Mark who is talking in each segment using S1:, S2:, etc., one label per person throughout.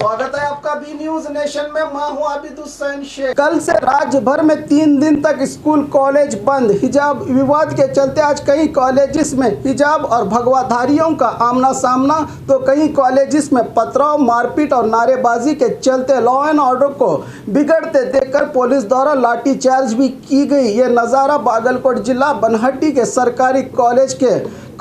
S1: स्वागत है आपका बी न्यूज नेशन में। मैं हूं आबिद हुसैन शेख। कल से राज्य भर में 3 दिन तक स्कूल कॉलेज बंद। हिजाब विवाद के चलते आज कई कॉलेजेस में हिजाब और भगवाधारियों का आमना सामना, तो कई कॉलेजेस में पथराव, मारपीट और नारेबाजी के चलते लॉ एंड ऑर्डर को बिगड़ते देखकर पुलिस द्वारा लाठीचार्ज भी की गई। ये नज़ारा बागलकोट जिला बनहट्टी के सरकारी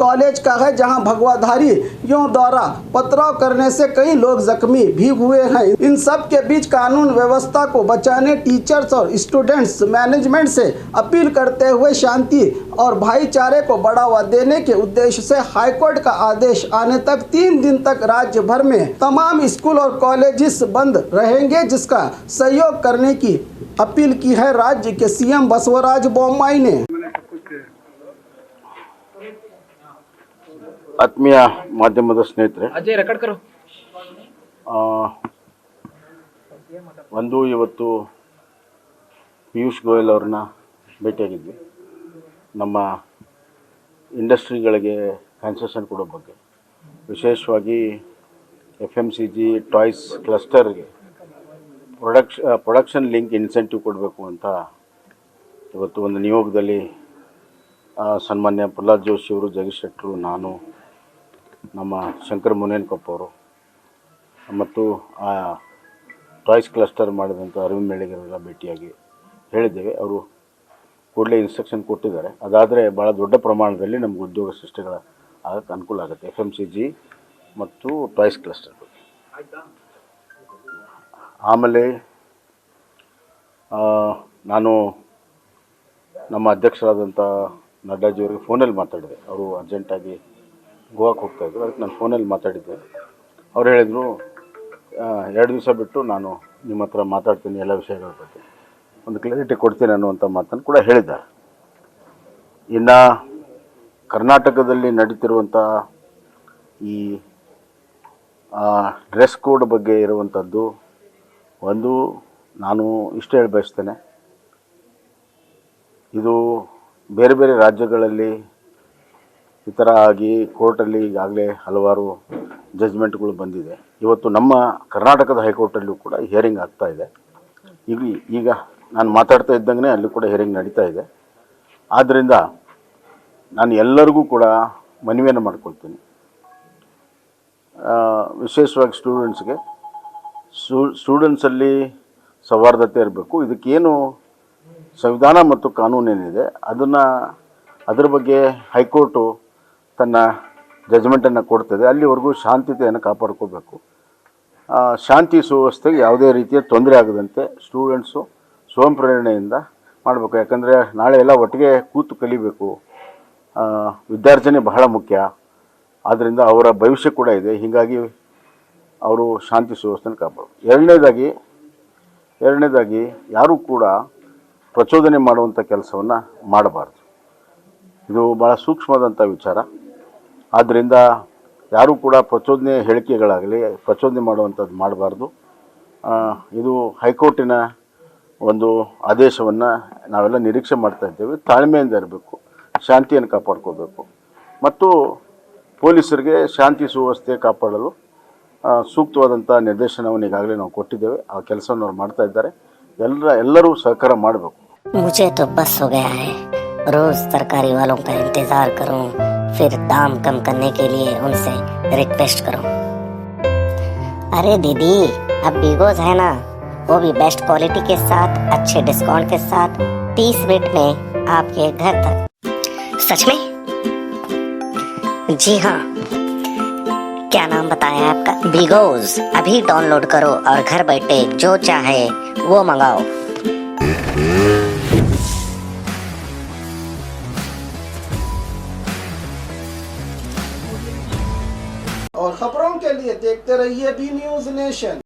S1: कॉलेज का है, जहां भगवाधारियों द्वारा पथराव करने से कई लोग जख्मी भी हुए हैं। इन सब के बीच कानून व्यवस्था को बचाने टीचर्स और स्टूडेंट्स मैनेजमेंट से अपील करते हुए शांति और भाईचारे को बढ़ावा देने के उद्देश्य से हाईकोर्ट का आदेश आने तक 3 दिन तक राज्य भर में तमाम स्कूल और कॉलेजेस बंद रहेंगे, जिसका सहयोग करने की अपील की है राज्य के सीएम बसवराज बोम्माई ने।
S2: ಆತ್ಮೀಯ ಮಾಧ್ಯಮದ ಸ್ನೇಹಿತರೆ,
S3: ಅಜಯ್ ರೆಕಾರ್ಡ್ ಕರೋ.
S2: ಒಂದು ಇವತ್ತು ಪಿಯೂಷ್ ಗೋಯಲ್ ಅವ್ರನ್ನ ಭೇಟಿಯಾಗಿದ್ವಿ. ನಮ್ಮ ಇಂಡಸ್ಟ್ರಿಗಳಿಗೆ ಕನ್ಸೆಷನ್ ಕೊಡೋ ಬಗ್ಗೆ, ವಿಶೇಷವಾಗಿ FMCG ಟಾಯ್ಸ್ ಕ್ಲಸ್ಟರ್ಗೆ ಪ್ರೊಡಕ್ಷನ್ ಲಿಂಕ್ ಇನ್ಸೆಂಟಿವ್ ಕೊಡಬೇಕು ಅಂತ ಇವತ್ತು ಒಂದು ನಿಯೋಗದಲ್ಲಿ ಸನ್ಮಾನ್ಯ ಪ್ರಹ್ಲಾದ್ ಜೋಶಿ ಅವರು, ಜಗದೀಶ್ ಶೆಟ್ಟರು, ನಾನು, ನಮ್ಮ ಶಂಕರ್ ಮುನೇನ್ಕೊಪ್ಪ ಅವರು ಮತ್ತು ಆ ಟಾಯ್ಸ್ ಕ್ಲಸ್ಟರ್ ಮಾಡಿದಂಥ ಅರವಿಂದ್ ಮೇಳಿಗರೆಲ್ಲ ಭೇಟಿಯಾಗಿ ಹೇಳಿದ್ದೇವೆ. ಅವರು ಕೂಡಲೇ ಇನ್ಸ್ಟ್ರಕ್ಷನ್ ಕೊಟ್ಟಿದ್ದಾರೆ. ಅದಾದರೆ ಭಾಳ ದೊಡ್ಡ ಪ್ರಮಾಣದಲ್ಲಿ ನಮ್ಗೆ ಉದ್ಯೋಗ ಸೃಷ್ಟಿಗಳ ಆಗಕ್ಕೆ ಅನುಕೂಲ ಆಗುತ್ತೆ, FMCG ಮತ್ತು ಟಾಯ್ಸ್ ಕ್ಲಸ್ಟರ್ ಬಗ್ಗೆ. ಆಮೇಲೆ ನಾನು ನಮ್ಮ ಅಧ್ಯಕ್ಷರಾದಂಥ ನಡ್ಡಾಜಿಯವರಿಗೆ ಫೋನಲ್ಲಿ ಮಾತಾಡಿದೆ. ಅವರು ಅರ್ಜೆಂಟಾಗಿ ಗೋವಾಕ್ಕೆ ಹೋಗ್ತಾಯಿದ್ರು, ಅದಕ್ಕೆ ನಾನು ಫೋನಲ್ಲಿ ಮಾತಾಡಿದ್ದೆ. ಅವ್ರು ಹೇಳಿದರು, 2 ದಿವಸ ಬಿಟ್ಟು ನಾನು ನಿಮ್ಮ ಹತ್ರ ಮಾತಾಡ್ತೀನಿ, ಎಲ್ಲ ವಿಷಯಗಳ ಬಗ್ಗೆ ಒಂದು ಕ್ಲಾರಿಟಿ ಕೊಡ್ತೀನಿ ಅನ್ನುವಂಥ ಮಾತನ್ನು ಕೂಡ ಹೇಳಿದ್ದಾರೆ. ಇನ್ನು ಕರ್ನಾಟಕದಲ್ಲಿ ನಡೀತಿರುವಂಥ ಈ ಡ್ರೆಸ್ ಕೋಡ್ ಬಗ್ಗೆ ಇರುವಂಥದ್ದು ಒಂದು ನಾನು ಇಷ್ಟು ಹೇಳಿ ಬಯಸ್ತೇನೆ. ಇದು ಬೇರೆ ಬೇರೆ ರಾಜ್ಯಗಳಲ್ಲಿ ಈ ಥರ ಆಗಿ ಕೋರ್ಟಲ್ಲಿ ಈಗಾಗಲೇ ಹಲವಾರು ಜಜ್ಮೆಂಟ್ಗಳು ಬಂದಿದೆ. ಇವತ್ತು ನಮ್ಮ ಕರ್ನಾಟಕದ ಹೈಕೋರ್ಟಲ್ಲೂ ಕೂಡ ಹಿಯರಿಂಗ್ ಆಗ್ತಾಯಿದೆ. ಈಗ ನಾನು ಮಾತಾಡ್ತಾ ಇದ್ದಂಗೆ ಅಲ್ಲಿ ಕೂಡ ಹಿಯರಿಂಗ್ ನಡೀತಾ ಇದೆ. ಆದ್ದರಿಂದ ನಾನು ಎಲ್ಲರಿಗೂ ಕೂಡ ಮನವಿಯನ್ನು ಮಾಡ್ಕೊಳ್ತೀನಿ, ವಿಶೇಷವಾಗಿ ಸ್ಟೂಡೆಂಟ್ಸಲ್ಲಿ ಸೌಹಾರ್ದತೆ ಇರಬೇಕು. ಇದಕ್ಕೇನು ಸಂವಿಧಾನ ಮತ್ತು ಕಾನೂನೇನಿದೆ ಅದರ ಬಗ್ಗೆ ಹೈಕೋರ್ಟು ತನ್ನ ಜಜ್ಮೆಂಟನ್ನು ಕೊಡ್ತದೆ. ಅಲ್ಲಿವರೆಗೂ ಶಾಂತತೆಯನ್ನು ಕಾಪಾಡ್ಕೋಬೇಕು. ಶಾಂತಿ ಸುವ್ಯವಸ್ಥೆಗೆ ಯಾವುದೇ ರೀತಿಯ ತೊಂದರೆ ಆಗದಂತೆ ಸ್ಟೂಡೆಂಟ್ಸು ಸ್ವಯಂ ಪ್ರೇರಣೆಯಿಂದ ಮಾಡಬೇಕು. ಯಾಕಂದರೆ ನಾಳೆ ಎಲ್ಲ ಒಟ್ಟಿಗೆ ಕೂತು ಕಲಿಬೇಕು. ವಿದ್ಯಾರ್ಜನೆ ಬಹಳ ಮುಖ್ಯ. ಆದ್ದರಿಂದ ಅವರ ಭವಿಷ್ಯ ಕೂಡ ಇದೆ. ಹೀಗಾಗಿ ಅವರು ಶಾಂತಿ ಸುವ್ಯವಸ್ಥೆನ ಕಾಪಾಡಬೇಕು. ಎರಡನೇದಾಗಿ ಯಾರೂ ಕೂಡ ಪ್ರಚೋದನೆ ಮಾಡುವಂಥ ಕೆಲಸವನ್ನು ಮಾಡಬಾರ್ದು. ಇದು ಭಾಳ ಸೂಕ್ಷ್ಮವಾದಂಥ ವಿಚಾರ. ಆದ್ದರಿಂದ ಯಾರೂ ಕೂಡ ಪ್ರಚೋದನೆ ಹೇಳಿಕೆಗಳಾಗಲಿ ಪ್ರಚೋದನೆ ಮಾಡುವಂಥದ್ದು ಮಾಡಬಾರ್ದು. ಇದು ಹೈಕೋರ್ಟಿನ ಒಂದು ಆದೇಶವನ್ನು ನಾವೆಲ್ಲ ನಿರೀಕ್ಷೆ ಮಾಡ್ತಾಯಿದ್ದೇವೆ. ತಾಳ್ಮೆಯಿಂದ ಇರಬೇಕು, ಶಾಂತಿಯನ್ನು ಕಾಪಾಡ್ಕೋಬೇಕು ಮತ್ತು ಪೊಲೀಸರಿಗೆ ಶಾಂತಿ ಸುವ್ಯವಸ್ಥೆ ಕಾಪಾಡಲು ಸೂಕ್ತವಾದಂಥ ನಿರ್ದೇಶನವನ್ನು ಈಗಾಗಲೇ ನಾವು ಕೊಟ್ಟಿದ್ದೇವೆ. ಆ ಕೆಲಸವನ್ನು ಅವ್ರು ಮಾಡ್ತಾ ಇದ್ದಾರೆ. ಎಲ್ಲರೂ ಸಹಕಾರ ಮಾಡಬೇಕು.
S4: मुझे तो बस हो गया है, रोज तरकारी वालों का इंतजार करूं, फिर दाम कम करने के लिए उनसे रिक्वेस्ट करूं। अरे दीदी, अब बिगोज है ना, वो भी बेस्ट क्वालिटी के साथ, अच्छे डिस्काउंट के साथ 30 मिनट में आपके घर तक। सच में? जी हाँ। क्या नाम बताया आपका? बिगोज। अभी डाउनलोड करो और घर बैठे जो चाहे वो मंगाओ।
S1: और खबरों के लिए देखते रहिए बी न्यूज नेशन।